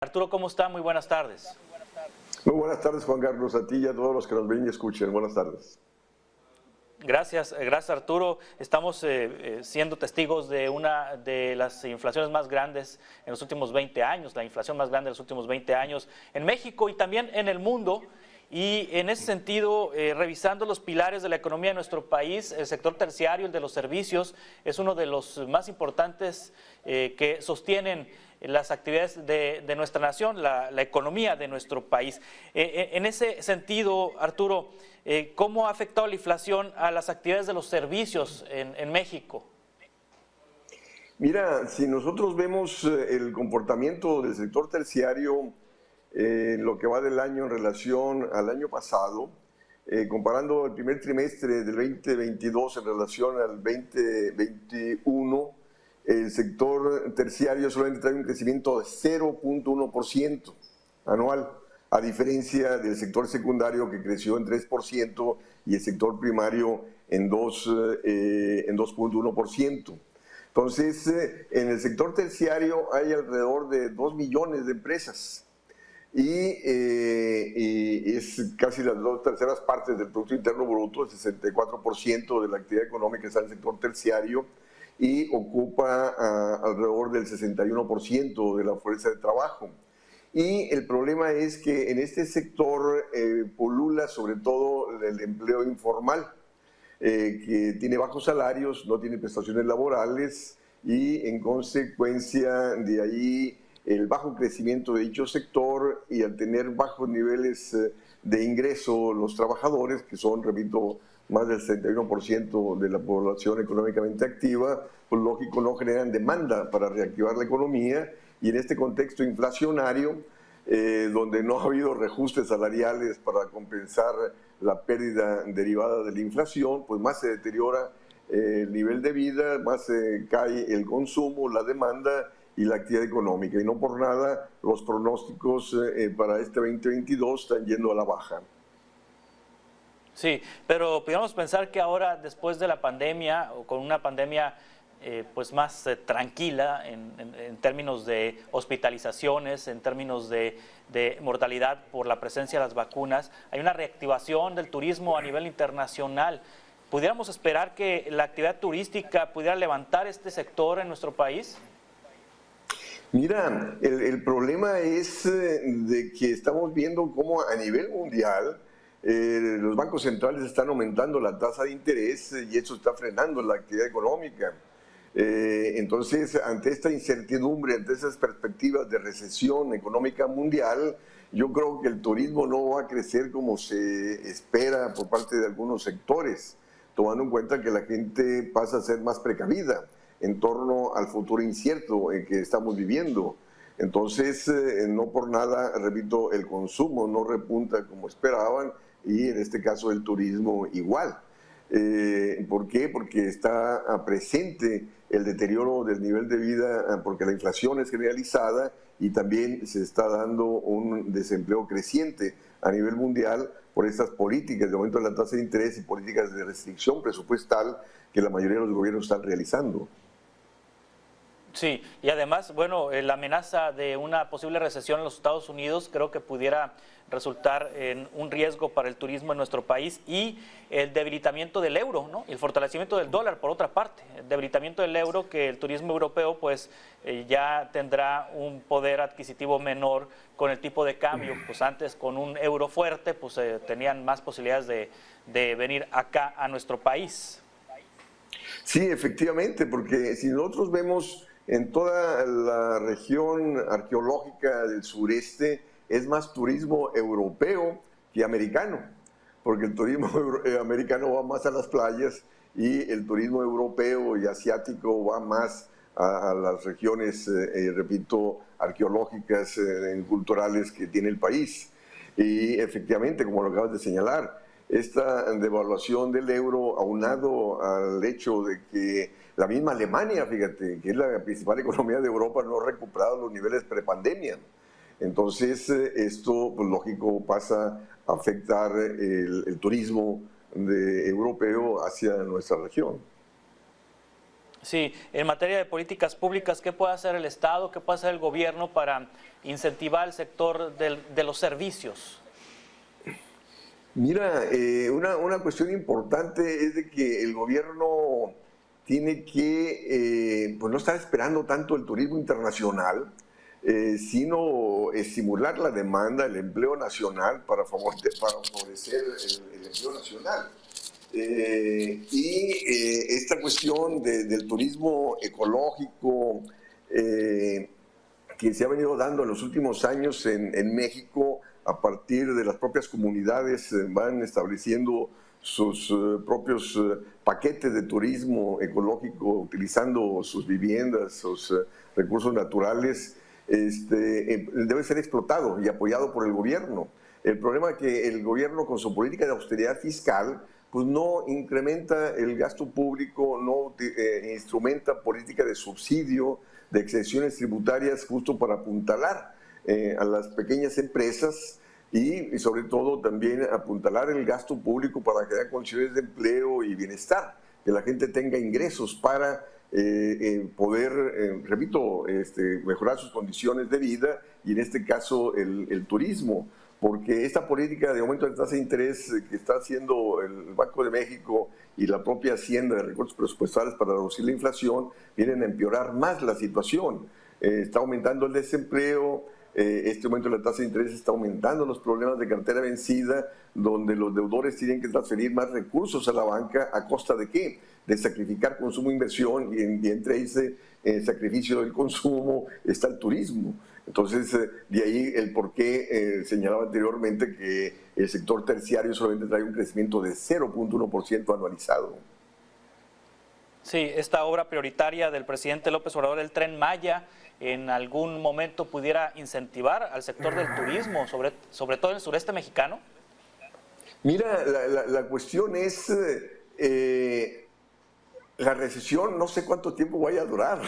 Arturo, ¿cómo está? Muy buenas tardes. Muy buenas tardes, Juan Carlos, a ti y a todos los que nos ven y escuchen. Buenas tardes. Gracias Arturo. Estamos siendo testigos de una de las inflaciones más grandes en los últimos 20 años, la inflación más grande de los últimos 20 años en México y también en el mundo. Y en ese sentido, revisando los pilares de la economía de nuestro país, el sector terciario, el de los servicios, es uno de los más importantes que sostienen las actividades de nuestra nación, la economía de nuestro país. En ese sentido, Arturo, ¿cómo ha afectado la inflación a las actividades de los servicios en México? Mira, si nosotros vemos el comportamiento del sector terciario, lo que va del año en relación al año pasado, comparando el primer trimestre del 2022 en relación al 2021, el sector terciario solamente trae un crecimiento de 0.1% anual, a diferencia del sector secundario que creció en 3% y el sector primario en 2.1%. Entonces, en el sector terciario hay alrededor de 2 millones de empresas y es casi las 2/3 partes del Producto Interno Bruto, el 64% de la actividad económica está en el sector terciario y ocupa alrededor del 61% de la fuerza de trabajo. Y el problema es que en este sector pulula sobre todo el empleo informal, que tiene bajos salarios, no tiene prestaciones laborales y en consecuencia de ahí el bajo crecimiento de dicho sector y al tener bajos niveles de ingreso los trabajadores, que son, repito, más del 61% de la población económicamente activa, pues lógico no generan demanda para reactivar la economía y en este contexto inflacionario, donde no ha habido reajustes salariales para compensar la pérdida derivada de la inflación, pues más se deteriora el nivel de vida, más cae el consumo, la demanda y la actividad económica. Y no por nada los pronósticos para este 2022 están yendo a la baja. Sí, pero podríamos pensar que ahora, después de la pandemia, o con una pandemia pues más tranquila en términos de hospitalizaciones, en términos de mortalidad por la presencia de las vacunas, hay una reactivación del turismo a nivel internacional. ¿Pudiéramos esperar que la actividad turística pudiera levantar este sector en nuestro país? Mira, el problema es de que estamos viendo cómo a nivel mundial los bancos centrales están aumentando la tasa de interés y eso está frenando la actividad económica. Entonces, ante esta incertidumbre, ante esas perspectivas de recesión económica mundial, yo creo que el turismo no va a crecer como se espera por parte de algunos sectores, tomando en cuenta que la gente pasa a ser más precavida en torno al futuro incierto en que estamos viviendo. Entonces, no por nada, repito, el consumo no repunta como esperaban y en este caso el turismo igual. ¿Por qué? Porque está presente el deterioro del nivel de vida, porque la inflación es generalizada y también se está dando un desempleo creciente a nivel mundial por estas políticas de aumento de la tasa de interés y políticas de restricción presupuestal que la mayoría de los gobiernos están realizando. Sí, y además, bueno, la amenaza de una posible recesión en los Estados Unidos creo que pudiera resultar en un riesgo para el turismo en nuestro país y el debilitamiento del euro, ¿no? El fortalecimiento del dólar, por otra parte, el debilitamiento del euro, que el turismo europeo pues ya tendrá un poder adquisitivo menor con el tipo de cambio, pues antes con un euro fuerte pues tenían más posibilidades de venir acá a nuestro país. Sí, efectivamente, porque si nosotros vemos en toda la región arqueológica del sureste, es más turismo europeo que americano, porque el turismo americano va más a las playas y el turismo europeo y asiático va más a las regiones, repito, arqueológicas, culturales que tiene el país. Y efectivamente, como lo acabas de señalar, esta devaluación del euro aunado al hecho de que la misma Alemania, fíjate, que es la principal economía de Europa, no ha recuperado los niveles prepandemia. Entonces, esto, pues lógico, pasa a afectar el turismo europeo hacia nuestra región. Sí, en materia de políticas públicas, ¿qué puede hacer el Estado, qué puede hacer el gobierno para incentivar el sector de los servicios? Mira, una cuestión importante es de que el gobierno tiene que pues no estar esperando tanto el turismo internacional, sino estimular la demanda, el empleo nacional para favorecer el empleo nacional. Esta cuestión del turismo ecológico que se ha venido dando en los últimos años en México, a partir de las propias comunidades, van estableciendo sus propios paquetes de turismo ecológico, utilizando sus viviendas, sus recursos naturales, debe ser explotado y apoyado por el gobierno. El problema es que el gobierno, con su política de austeridad fiscal, pues no incrementa el gasto público, no instrumenta política de subsidio, de exenciones tributarias, justo para apuntalar a las pequeñas empresas y sobre todo también apuntalar el gasto público para crear condiciones de empleo y bienestar, que la gente tenga ingresos para poder, repito, mejorar sus condiciones de vida y en este caso el turismo. Porque esta política de aumento de tasa de interés que está haciendo el Banco de México y la propia Hacienda de recursos presupuestales para reducir la inflación vienen a empeorar más la situación. Está aumentando el desempleo, este aumento de la tasa de interés está aumentando los problemas de cartera vencida, donde los deudores tienen que transferir más recursos a la banca. ¿A costa de qué? De sacrificar consumo e inversión, y entre ese sacrificio del consumo está el turismo. Entonces, de ahí el por qué señalaba anteriormente que el sector terciario solamente trae un crecimiento de 0.1% anualizado. Sí, esta obra prioritaria del presidente López Obrador, el Tren Maya, en algún momento pudiera incentivar al sector del turismo, sobre todo en el sureste mexicano. Mira, la cuestión es, la recesión no sé cuánto tiempo vaya a durar,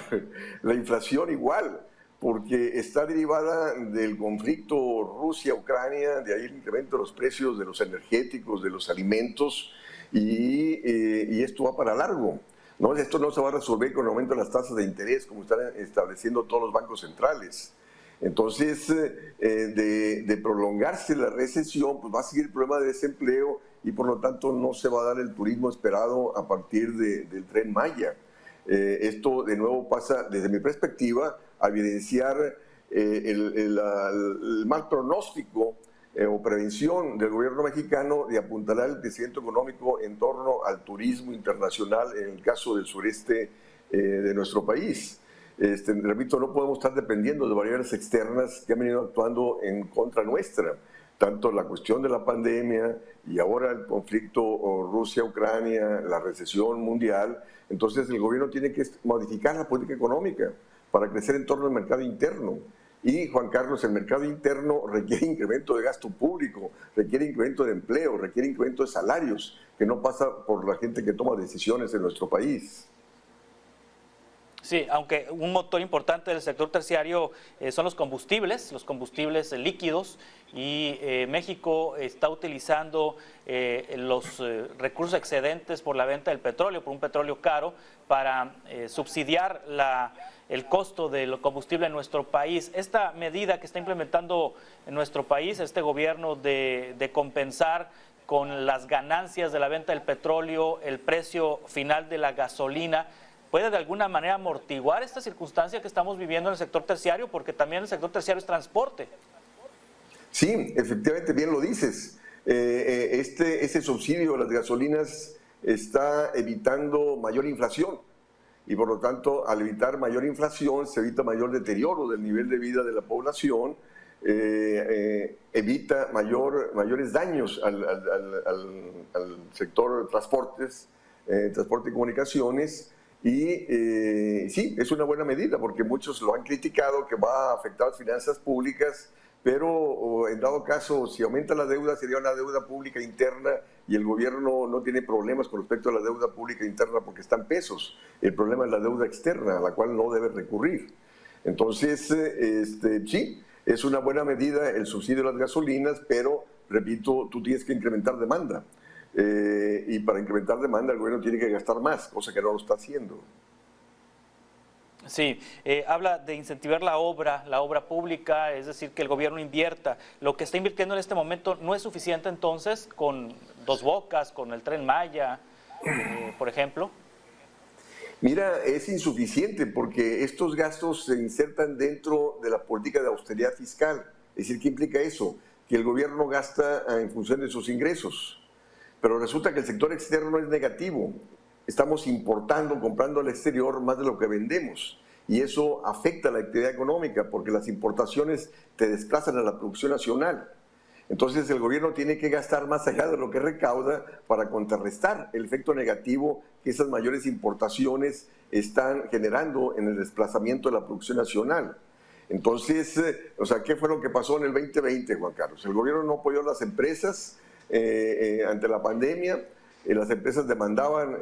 la inflación igual, porque está derivada del conflicto Rusia-Ucrania, de ahí el incremento de los precios de los energéticos, de los alimentos, y esto va para largo. ¿No? Esto no se va a resolver con el aumento de las tasas de interés, como están estableciendo todos los bancos centrales. Entonces, de prolongarse la recesión, pues va a seguir el problema de desempleo y por lo tanto no se va a dar el turismo esperado a partir del Tren Maya. Esto de nuevo pasa, desde mi perspectiva, a evidenciar el mal pronóstico o prevención del gobierno mexicano de apuntalar el crecimiento económico en torno al turismo internacional en el caso del sureste de nuestro país. Repito, no podemos estar dependiendo de variables externas que han venido actuando en contra nuestra, tanto la cuestión de la pandemia y ahora el conflicto Rusia-Ucrania, la recesión mundial. Entonces el gobierno tiene que modificar la política económica para crecer en torno al mercado interno. Y, Juan Carlos, el mercado interno requiere incremento de gasto público, requiere incremento de empleo, requiere incremento de salarios, que no pasa por la gente que toma decisiones en nuestro país. Sí, aunque un motor importante del sector terciario son los combustibles líquidos, y México está utilizando los recursos excedentes por la venta del petróleo, por un petróleo caro, para subsidiar el costo del combustible en nuestro país. Esta medida que está implementando en nuestro país, este gobierno de compensar con las ganancias de la venta del petróleo el precio final de la gasolina, ¿puede de alguna manera amortiguar esta circunstancia que estamos viviendo en el sector terciario? Porque también el sector terciario es transporte. Sí, efectivamente, bien lo dices. Ese subsidio a las gasolinas está evitando mayor inflación y por lo tanto, al evitar mayor inflación, se evita mayor deterioro del nivel de vida de la población, evita mayores daños al sector transportes, transporte y comunicaciones. Y sí, es una buena medida porque muchos lo han criticado, que va a afectar las finanzas públicas, pero en dado caso, si aumenta la deuda, sería una deuda pública interna y el gobierno no tiene problemas con respecto a la deuda pública interna porque está en pesos. El problema es la deuda externa, a la cual no debe recurrir. Entonces, sí, es una buena medida el subsidio de las gasolinas, pero, repito, tú tienes que incrementar demanda. Y para incrementar demanda el gobierno tiene que gastar más, cosa que no lo está haciendo. Sí, habla de incentivar la obra pública, es decir, que el gobierno invierta. Lo que está invirtiendo en este momento no es suficiente entonces con Dos Bocas, con el Tren Maya, por ejemplo. Mira, es insuficiente porque estos gastos se insertan dentro de la política de austeridad fiscal. Es decir, ¿qué implica eso? Que el gobierno gasta en función de sus ingresos. Pero resulta que el sector externo es negativo. Estamos importando, comprando al exterior más de lo que vendemos. Y eso afecta a la actividad económica porque las importaciones te desplazan a la producción nacional. Entonces el gobierno tiene que gastar más allá de lo que recauda para contrarrestar el efecto negativo que esas mayores importaciones están generando en el desplazamiento de la producción nacional. Entonces, ¿qué fue lo que pasó en el 2020, Juan Carlos? El gobierno no apoyó a las empresas ante la pandemia. Las empresas demandaban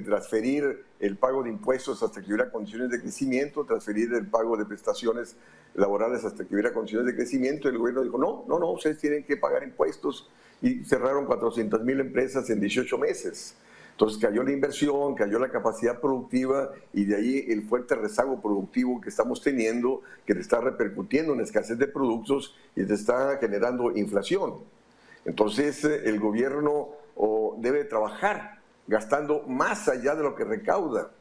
transferir el pago de impuestos hasta que hubiera condiciones de crecimiento, transferir el pago de prestaciones laborales hasta que hubiera condiciones de crecimiento, y el gobierno dijo, no, ustedes tienen que pagar impuestos, y cerraron 400,000 empresas en 18 meses. Entonces cayó la inversión, cayó la capacidad productiva, y de ahí el fuerte rezago productivo que estamos teniendo, que te está repercutiendo en escasez de productos y te está generando inflación. Entonces el gobierno debe trabajar gastando más allá de lo que recauda,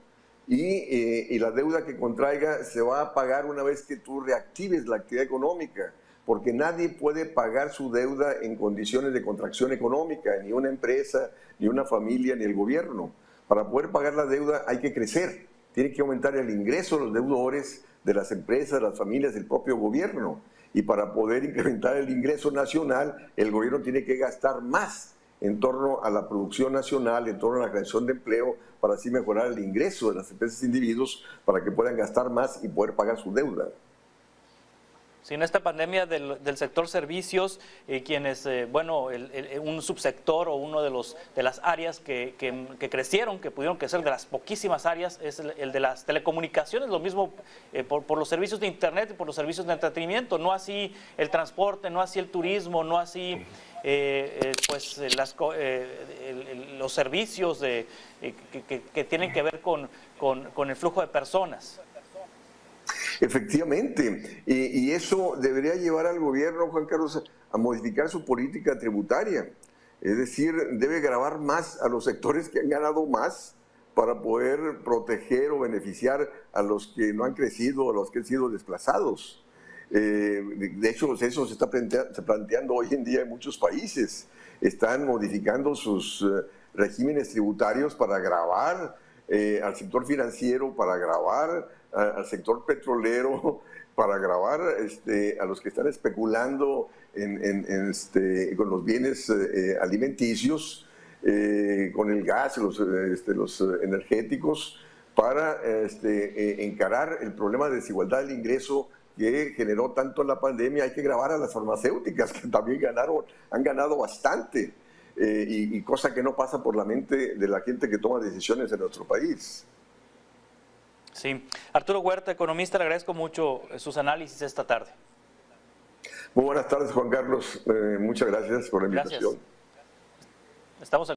y la deuda que contraiga se va a pagar una vez que tú reactives la actividad económica, porque nadie puede pagar su deuda en condiciones de contracción económica, ni una empresa, ni una familia, ni el gobierno. Para poder pagar la deuda hay que crecer, tiene que aumentar el ingreso de los deudores, de las empresas, de las familias, del propio gobierno. Y para poder incrementar el ingreso nacional, el gobierno tiene que gastar más en torno a la producción nacional, en torno a la creación de empleo, para así mejorar el ingreso de las empresas e individuos, para que puedan gastar más y poder pagar su deuda. Sí, en esta pandemia del sector servicios, quienes, un subsector o uno de las áreas que crecieron, que pudieron crecer, de las poquísimas áreas, es el de las telecomunicaciones, lo mismo por los servicios de internet y por los servicios de entretenimiento, no así el transporte, no así el turismo, no así los servicios que tienen que ver con el flujo de personas. Efectivamente, y eso debería llevar al gobierno, Juan Carlos, a modificar su política tributaria. Es decir, debe gravar más a los sectores que han ganado más para poder proteger o beneficiar a los que no han crecido, a los que han sido desplazados. De hecho, eso se está planteando hoy en día en muchos países. Están modificando sus regímenes tributarios para gravar al sector financiero, para gravar al sector petrolero, para gravar a los que están especulando con los bienes alimenticios, con el gas, los energéticos, para encarar el problema de desigualdad del ingreso que generó tanto la pandemia. Hay que gravar a las farmacéuticas, que también han ganado bastante, y cosa que no pasa por la mente de la gente que toma decisiones en nuestro país. Sí. Arturo Huerta, economista, le agradezco mucho sus análisis esta tarde. Muy buenas tardes, Juan Carlos. Muchas gracias por la invitación. Gracias. Estamos